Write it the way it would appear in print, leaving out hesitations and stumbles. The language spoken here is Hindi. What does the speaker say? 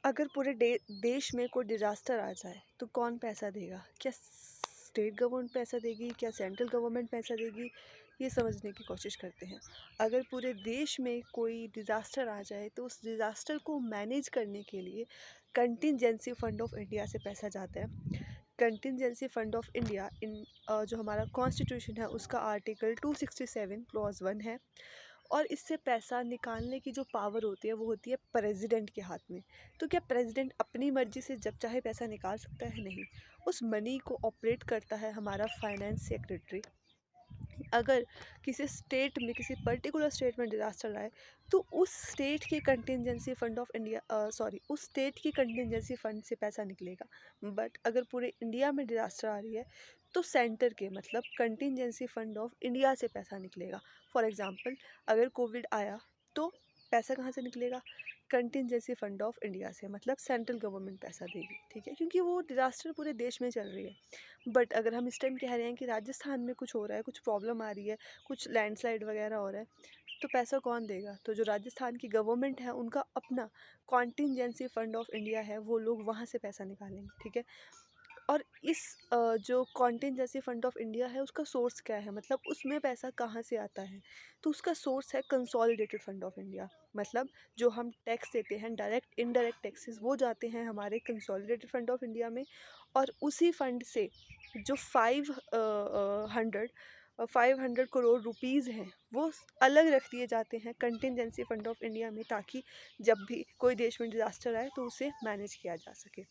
अगर पूरे देश में कोई डिज़ास्टर आ जाए तो कौन पैसा देगा? क्या स्टेट गवर्नमेंट पैसा देगी? क्या सेंट्रल गवर्नमेंट पैसा देगी? ये समझने की कोशिश करते हैं। अगर पूरे देश में कोई डिज़ास्टर आ जाए तो उस डिज़ास्टर को मैनेज करने के लिए कंटिजेंसी फंड ऑफ इंडिया से पैसा जाता है। कंटिजेंसी फंड ऑफ इंडिया जो हमारा कॉन्स्टिट्यूशन है उसका आर्टिकल 267 क्लॉज 1 है। और इससे पैसा निकालने की जो पावर होती है वो होती है प्रेसिडेंट के हाथ में। तो क्या प्रेसिडेंट अपनी मर्जी से जब चाहे पैसा निकाल सकता है? नहीं। उस मनी को ऑपरेट करता है हमारा फाइनेंस सेक्रेटरी। अगर किसी स्टेट में, किसी पर्टिकुलर स्टेट में डिज़ास्टर आए तो उस स्टेट के कंटिजेंसी फंड ऑफ इंडिया उस स्टेट की कंटिजेंसी फंड से पैसा निकलेगा। बट अगर पूरे इंडिया में डिज़ास्टर आ रही है तो सेंटर के मतलब कंटिजेंसी फंड ऑफ इंडिया से पैसा निकलेगा। फॉर एग्ज़ाम्पल, अगर कोविड आया तो पैसा कहाँ से निकलेगा? कंटिजेंसी फंड ऑफ इंडिया से, मतलब सेंट्रल गवर्नमेंट पैसा देगी, ठीक है, क्योंकि वो डिज़ास्टर पूरे देश में चल रही है। बट अगर हम इस टाइम कह रहे हैं कि राजस्थान में कुछ हो रहा है, कुछ प्रॉब्लम आ रही है, कुछ लैंडस्लाइड वगैरह हो रहा है, तो पैसा कौन देगा? तो जो राजस्थान की गवर्नमेंट है उनका अपना कॉन्टिजेंसी फंड ऑफ इंडिया है, वो लोग वहाँ से पैसा निकालेंगे, ठीक है। और जो कॉन्टिजेंसी फंड ऑफ इंडिया है उसका सोर्स क्या है, मतलब उसमें पैसा कहाँ से आता है? तो उसका सोर्स है कंसोलिडेटेड फंड ऑफ इंडिया। मतलब जो हम टैक्स देते हैं, डायरेक्ट इनडायरेक्ट टैक्सेस, वो जाते हैं हमारे कंसोलिडेटेड फंड ऑफ इंडिया में। और उसी फंड से जो 500 करोड़ रुपीज़ हैं वो अलग रख दिए जाते हैं कंटिजेंसी फंड ऑफ इंडिया में, ताकि जब भी कोई देश में डिज़ास्टर आए तो उसे मैनेज किया जा सके।